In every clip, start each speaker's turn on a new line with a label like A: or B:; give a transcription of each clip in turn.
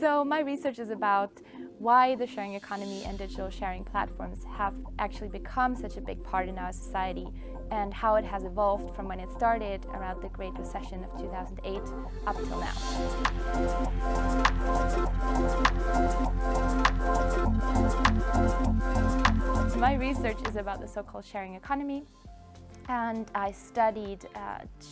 A: So my research is about why the sharing economy and digital sharing platforms have actually become such a big part in our society, and how it has evolved from when it started around the Great Recession of 2008 up till now. So my research is about the so-called sharing economy, and I studied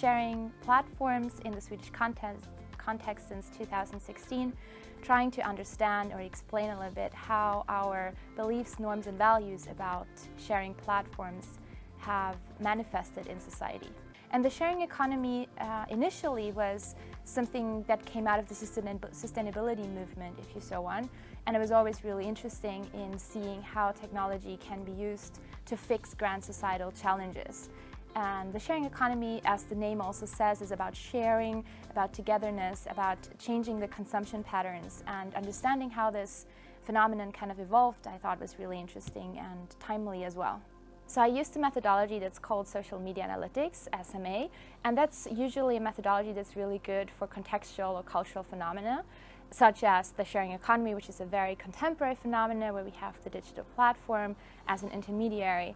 A: sharing platforms in the Swedish context since 2016, trying to understand or explain a little bit how our beliefs, norms and values about sharing platforms have manifested in society. And the sharing economy initially was something that came out of the sustainability movement, if you so want, and it was always really interesting in seeing how technology can be used to fix grand societal challenges. And the sharing economy, as the name also says, is about sharing, about togetherness, about changing the consumption patterns, and understanding how this phenomenon kind of evolved, I thought was really interesting and timely as well. So I used a methodology that's called social media analytics, SMA, and that's usually a methodology that's really good for contextual or cultural phenomena, such as the sharing economy, which is a very contemporary phenomena where we have the digital platform as an intermediary.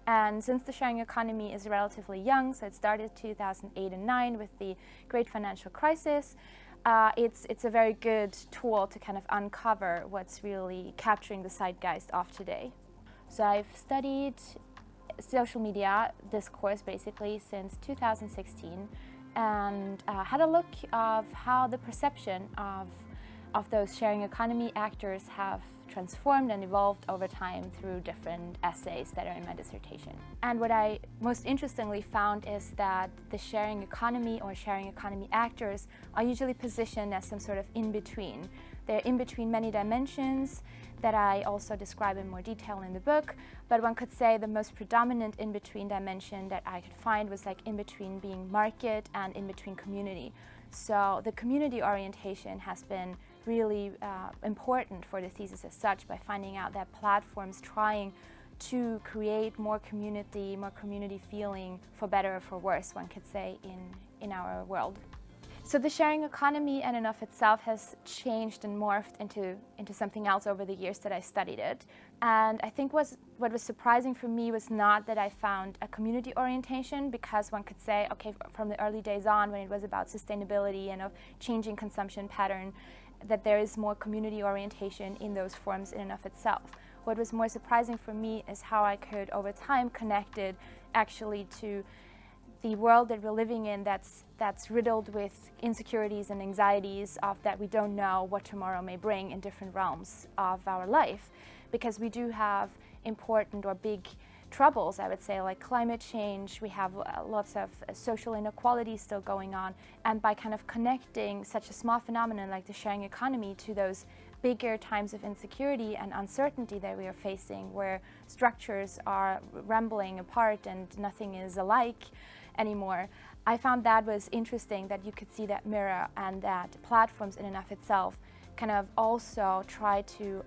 A: And since the sharing economy is relatively young, so it started 2008 and 2009 with the great financial crisis, it's a very good tool to kind of uncover what's really capturing the zeitgeist of today. So I've studied social media discourse basically since 2016 and had a look of how the perception of those sharing economy actors have transformed and evolved over time through different essays that are in my dissertation. And what I most interestingly found is that the sharing economy or sharing economy actors are usually positioned as some sort of in-between. They're in between many dimensions that I also describe in more detail in the book, but one could say the most predominant in-between dimension that I could find was like in between being market and in between community. So the community orientation has been really important for the thesis as such, by finding out that platforms trying to create more community feeling, for better or for worse, one could say, in our world. So the sharing economy in and of itself has changed and morphed into something else over the years that I studied it. And I think what was surprising for me was not that I found a community orientation, because one could say, okay, from the early days on, when it was about sustainability and of changing consumption pattern, that there is more community orientation in those forms in and of itself. What was more surprising for me is how I could, over time, connect it actually to the world that we're living in that's riddled with insecurities and anxieties of that we don't know what tomorrow may bring in different realms of our life. Because we do have important or big troubles, I would say, like climate change. We have lots of social inequality still going on, and by kind of connecting such a small phenomenon like the sharing economy to those bigger times of insecurity and uncertainty that we are facing, where structures are rumbling apart and nothing is alike anymore, I found that was interesting, that you could see that mirror, and that platforms in and of itself kind of also try to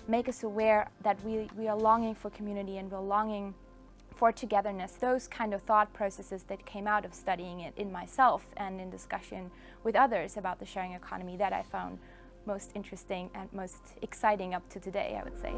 A: make us aware that we are longing for community and we're longing for togetherness. Those kind of thought processes that came out of studying it in myself and in discussion with others about the sharing economy, that I found most interesting and most exciting up to today, I would say.